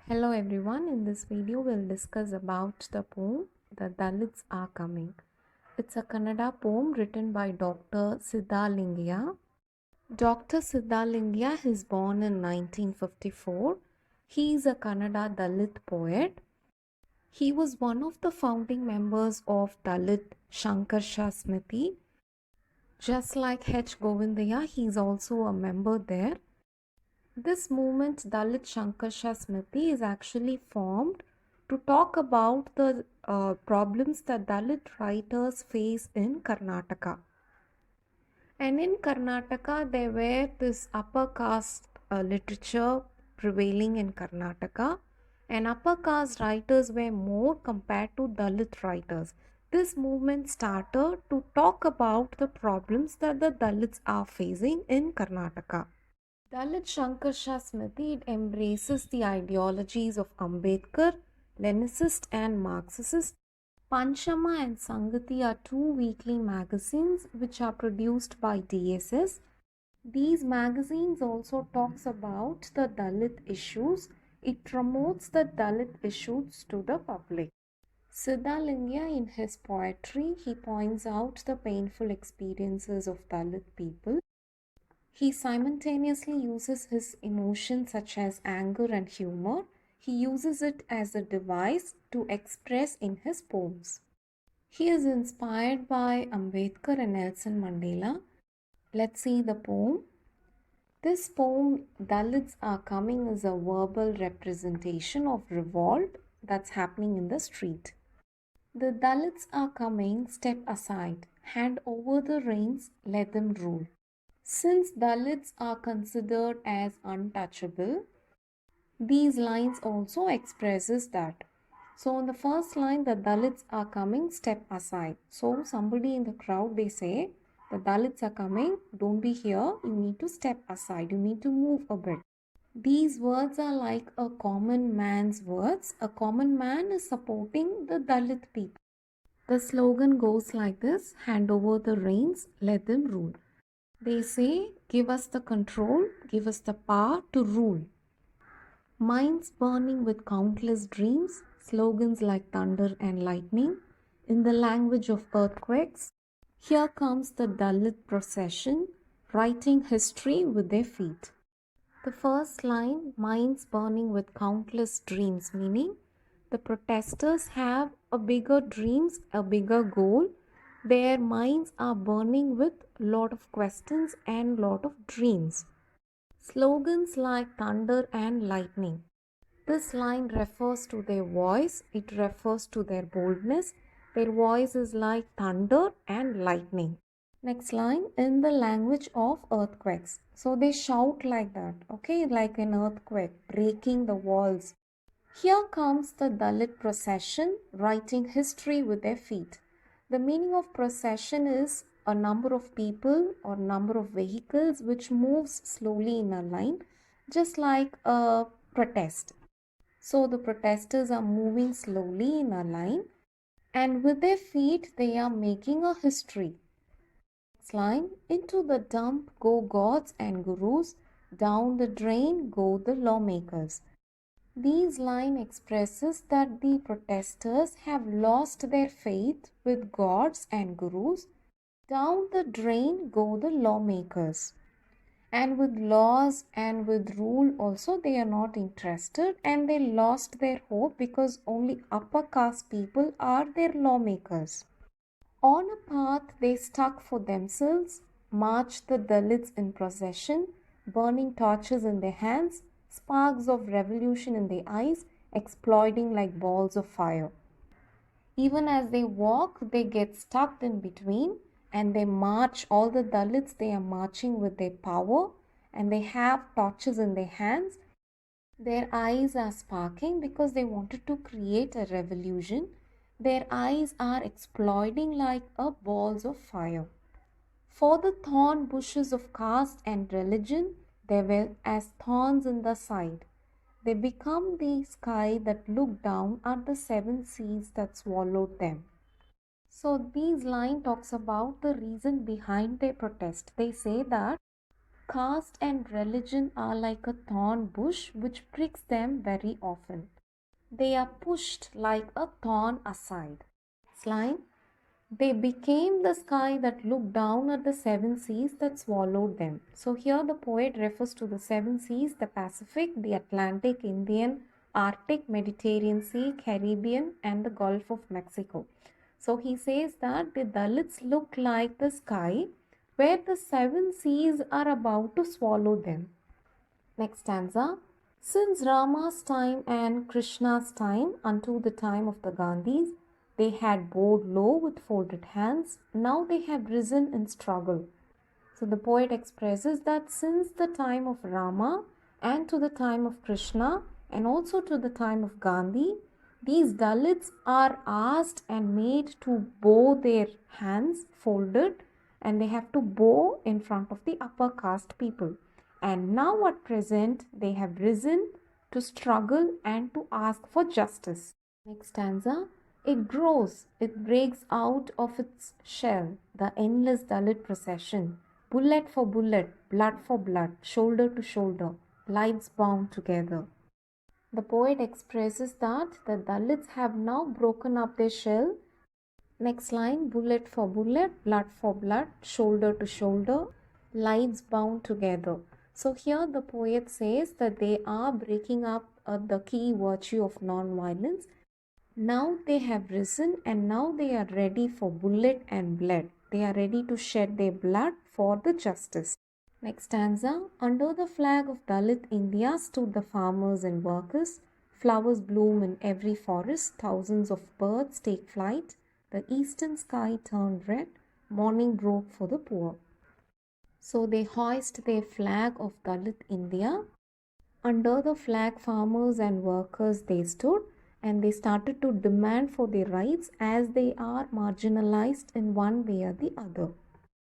Hello everyone, in this video we'll discuss about the poem The Dalits Are Coming. It's a Kannada poem written by Dr. Siddalingaiah. Dr. Siddalingaiah is born in 1954. He is a Kannada Dalit poet. He was one of the founding members of Dalit Shankarsha Smiti. Just like H. Govindaya, he is also a member there. This movement, Dalit Shankarsha Smiti, is actually formed to talk about the problems that Dalit writers face in Karnataka. And in Karnataka, there were this upper caste literature prevailing in Karnataka, and upper caste writers were more compared to Dalit writers. This movement started to talk about the problems that the Dalits are facing in Karnataka. Dalit Shankarsha Smiti, it embraces the ideologies of Ambedkar, Leninist and Marxist. Panchama and Sangati are two weekly magazines which are produced by DSS. These magazines also talks about the Dalit issues. It promotes the Dalit issues to the public. Siddalingaiah, in his poetry, he points out the painful experiences of Dalit people. He simultaneously uses his emotions such as anger and humor. He uses it as a device to express in his poems. He is inspired by Ambedkar and Nelson Mandela. Let's see the poem. This poem, Dalits Are Coming, is a verbal representation of revolt that's happening in the street. The Dalits are coming, step aside, hand over the reins, let them rule. Since Dalits are considered as untouchable, these lines also expresses that. So in the first line, the Dalits are coming, step aside. So somebody in the crowd, they say, the Dalits are coming, don't be here, you need to step aside, you need to move a bit. These words are like a common man's words. A common man is supporting the Dalit people. The slogan goes like this: hand over the reins, let them rule. They say, give us the control, give us the power to rule. Minds burning with countless dreams, slogans like thunder and lightning, in the language of earthquakes. Here comes the Dalit procession, writing history with their feet. The first line, minds burning with countless dreams, meaning the protesters have a bigger dreams, a bigger goal. Their minds are burning with lot of questions and lot of dreams. Slogans like thunder and lightning. This line refers to their voice. It refers to their boldness. Their voice is like thunder and lightning. Next line, in the language of earthquakes. So they shout like that, okay, like an earthquake, breaking the walls. Here comes the Dalit procession, writing history with their feet. The meaning of procession is a number of people or number of vehicles which moves slowly in a line, just like a protest. So the protesters are moving slowly in a line, and with their feet they are making a history. Next line, into the dump go gods and gurus, down the drain go the lawmakers. These line expresses that the protesters have lost their faith with gods and gurus. Down the drain go the lawmakers. And with laws and with rule also they are not interested, and they lost their hope because only upper caste people are their lawmakers. On a path they stuck for themselves, marched the Dalits in procession, burning torches in their hands, sparks of revolution in their eyes, exploding like balls of fire. Even as they walk, they get stuck in between, and they march. All the Dalits, they are marching with their power, and they have torches in their hands. Their eyes are sparking because they wanted to create a revolution. Their eyes are exploding like a balls of fire. For the thorn bushes of caste and religion, they were as thorns in the side. They become the sky that looked down at the seven seas that swallowed them. So these line talks about the reason behind their protest. They say that caste and religion are like a thorn bush which pricks them very often. They are pushed like a thorn aside. Line, they became the sky that looked down at the seven seas that swallowed them. So here the poet refers to the seven seas, the Pacific, the Atlantic, Indian, Arctic, Mediterranean Sea, Caribbean, and the Gulf of Mexico. So he says that the Dalits look like the sky where the seven seas are about to swallow them. Next stanza. Since Rama's time and Krishna's time unto the time of the Gandhis, they had bowed low with folded hands. Now they have risen in struggle. So the poet expresses that since the time of Rama and to the time of Krishna and also to the time of Gandhi, these Dalits are asked and made to bow their hands folded, and they have to bow in front of the upper caste people. And now at present they have risen to struggle and to ask for justice. Next stanza. It grows, it breaks out of its shell, the endless Dalit procession. Bullet for bullet, blood for blood, shoulder to shoulder, lives bound together. The poet expresses that the Dalits have now broken up their shell. Next line, bullet for bullet, blood for blood, shoulder to shoulder, lives bound together. So here the poet says that they are breaking up the key virtue of non-violence. Now they have risen and now they are ready for bullet and blood. They are ready to shed their blood for the justice. Next stanza. Under the flag of Dalit India stood the farmers and workers. Flowers bloom in every forest. Thousands of birds take flight. The eastern sky turned red. Morning broke for the poor. So they hoist their flag of Dalit India. Under the flag, farmers and workers they stood, and they started to demand for their rights as they are marginalized in one way or the other.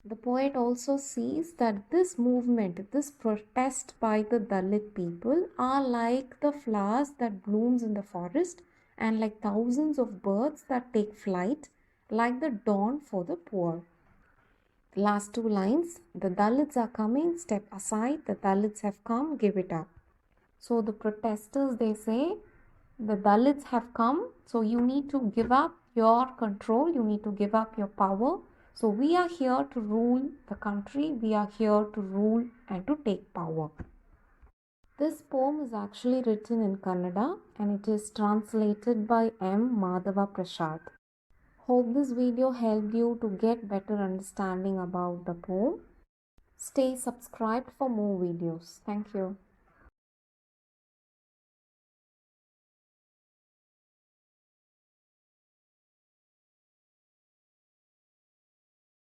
The poet also sees that this movement, this protest by the Dalit people are like the flowers that blooms in the forest and like thousands of birds that take flight, like the dawn for the poor. The last two lines, the Dalits are coming, step aside, the Dalits have come, give it up. So the protesters, they say, the Dalits have come, so you need to give up your control, you need to give up your power. So we are here to rule the country, we are here to rule and to take power. This poem is actually written in Kannada and it is translated by M. Madhava Prasad. Hope this video helped you to get better understanding about the poem. Stay subscribed for more videos. Thank you.